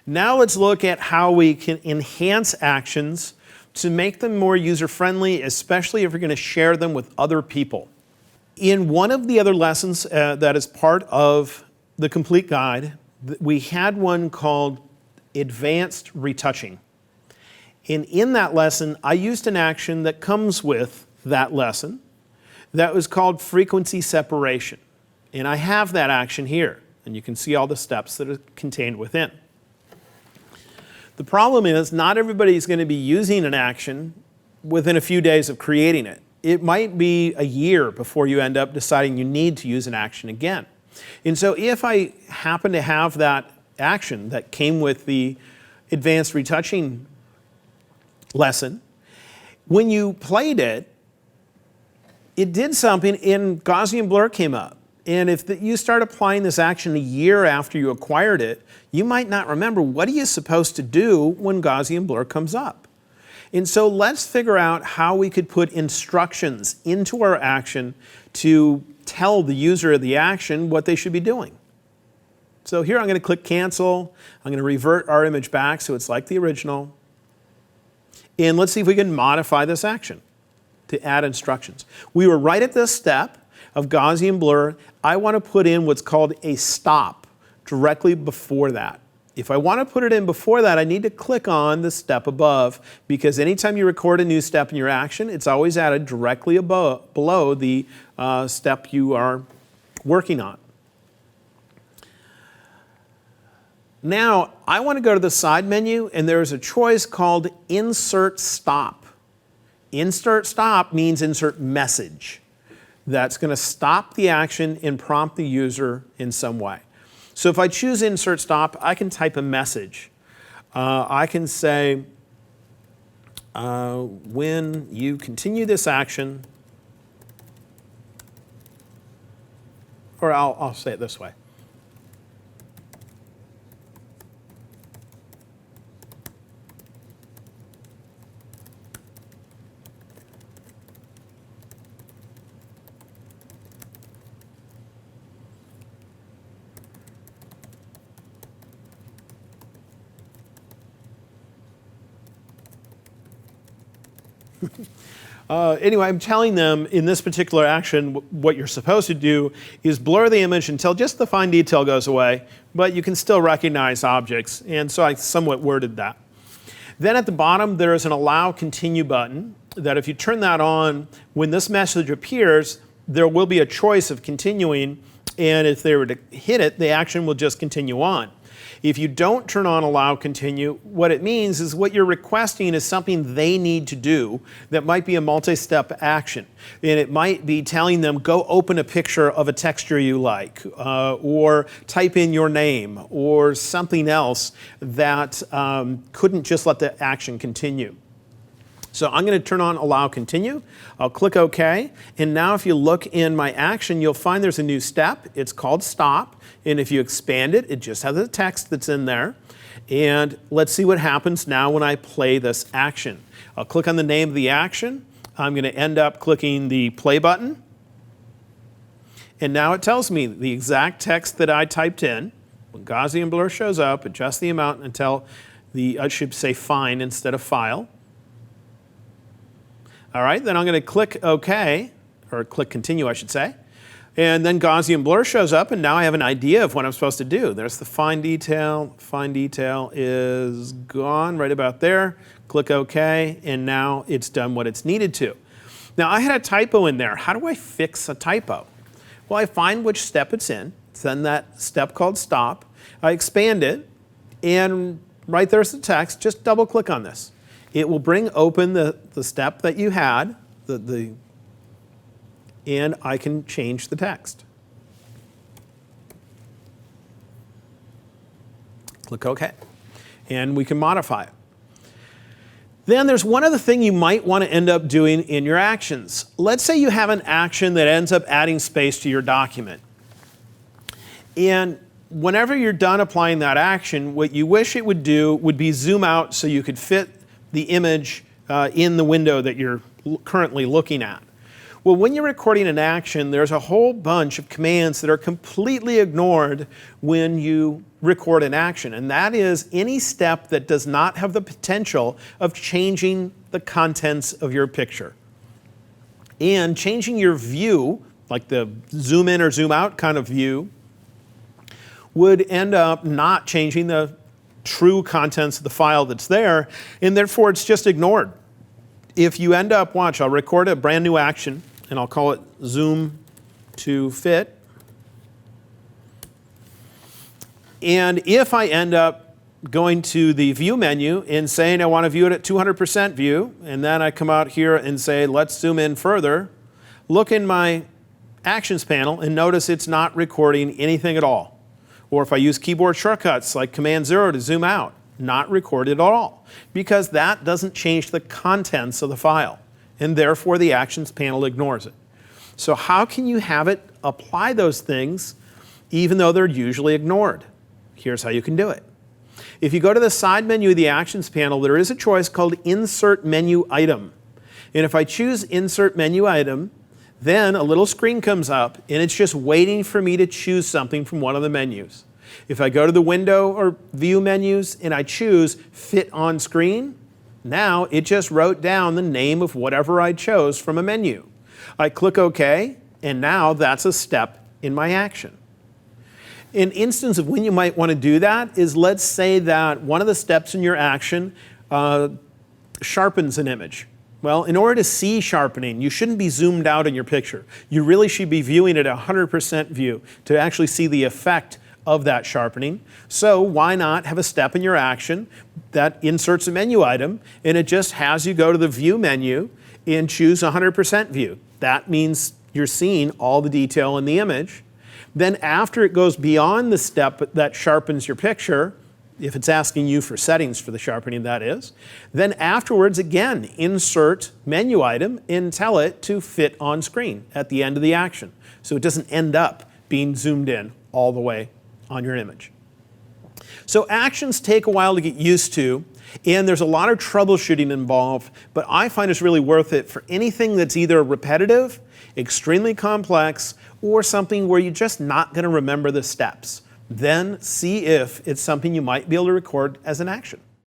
Now let's look at how we can enhance actions to make them more user-friendly, especially if you're going to share them with other people. In one of the other lessons that is part of the complete guide, we had one called Advanced Retouching. And in that lesson, I used an action that comes with that lesson that was called frequency separation. And I have that action here, and you can see all the steps that are contained within. The problem is not everybody is going to be using an action within a few days of creating it. It might be a year before you end up deciding you need to use an action again. And so if I happen to have that action that came with the advanced retouching lesson, when you played it, it did something and Gaussian blur came up. And if you start applying this action a year after you acquired it, you might not remember what are you supposed to do when Gaussian blur comes up. And so let's figure out how we could put instructions into our action to tell the user of the action what they should be doing. So here I'm going to click cancel. I'm going to revert our image back so it's like the original. And let's see if we can modify this action to add instructions. We were right at this step of Gaussian blur. I want to put in what's called a stop directly before that. If I want to put it in before that, I need to click on the step above, because anytime you record a new step in your action, it's always added directly below the step you are working on. Now, I want to go to the side menu, and there's a choice called Insert Stop. Insert Stop means insert message. That's going to stop the action and prompt the user in some way. So if I choose Insert Stop, I can type a message. I can say, when you continue this action, or I'll say it this way. Anyway, I'm telling them in this particular action what you're supposed to do is blur the image until just the fine detail goes away, but you can still recognize objects, and so I somewhat worded that. Then at the bottom there is an Allow Continue button that if you turn that on, when this message appears, there will be a choice of continuing, and if they were to hit it, the action will just continue on. If you don't turn on Allow Continue, what it means is what you're requesting is something they need to do that might be a multi-step action. And it might be telling them, go open a picture of a texture you like, or type in your name, or something else that couldn't just let the action continue. So I'm going to turn on Allow Continue. I'll click OK. And now if you look in my action, you'll find there's a new step. It's called Stop. And if you expand it, it just has the text that's in there. And let's see what happens now when I play this action. I'll click on the name of the action. I'm going to end up clicking the play button. And now it tells me the exact text that I typed in. When Gaussian blur shows up, adjust the amount until I should say fine instead of file. All right, then I'm going to click OK, or click Continue, I should say. And then Gaussian blur shows up, and now I have an idea of what I'm supposed to do. There's the fine detail. Fine detail is gone right about there. Click OK, and now it's done what it's needed to. Now, I had a typo in there. How do I fix a typo? Well, I find which step it's in. It's then that step called Stop. I expand it, and right there's the text. Just double click on this. It will bring open the step that you had, and I can change the text. Click OK. And we can modify it. Then there's one other thing you might want to end up doing in your actions. Let's say you have an action that ends up adding space to your document. And whenever you're done applying that action, what you wish it would do would be zoom out so you could fit the image in the window that you're currently looking at. Well, when you're recording an action, there's a whole bunch of commands that are completely ignored when you record an action, and that is any step that does not have the potential of changing the contents of your picture. And changing your view, like the zoom in or zoom out kind of view, would end up not changing the true contents of the file that's there, and therefore it's just ignored. If you end up, watch, I'll record a brand new action, and I'll call it zoom to fit. And if I end up going to the view menu and saying I want to view it at 200% view, and then I come out here and say let's zoom in further, look in my actions panel and notice it's not recording anything at all. Or if I use keyboard shortcuts like Command 0 to zoom out, not recorded at all, because that doesn't change the contents of the file, and therefore the actions panel ignores it. So how can you have it apply those things even though they're usually ignored? Here's how you can do it. If you go to the side menu of the actions panel, there is a choice called Insert Menu Item. And if I choose Insert Menu Item, then a little screen comes up and it's just waiting for me to choose something from one of the menus. If I go to the window or view menus and I choose Fit on Screen, now it just wrote down the name of whatever I chose from a menu. I click OK, and now that's a step in my action. An instance of when you might want to do that is, let's say that one of the steps in your action sharpens an image. Well, in order to see sharpening, you shouldn't be zoomed out in your picture. You really should be viewing it at 100% view to actually see the effect of that sharpening. So why not have a step in your action that inserts a menu item, and it just has you go to the view menu and choose 100% view. That means you're seeing all the detail in the image. Then after it goes beyond the step that sharpens your picture, if it's asking you for settings for the sharpening, that is, then afterwards, again, insert menu item and tell it to fit on screen at the end of the action. So it doesn't end up being zoomed in all the way on your image. So actions take a while to get used to, and there's a lot of troubleshooting involved, but I find it's really worth it for anything that's either repetitive, extremely complex, or something where you're just not going to remember the steps. Then see if it's something you might be able to record as an action.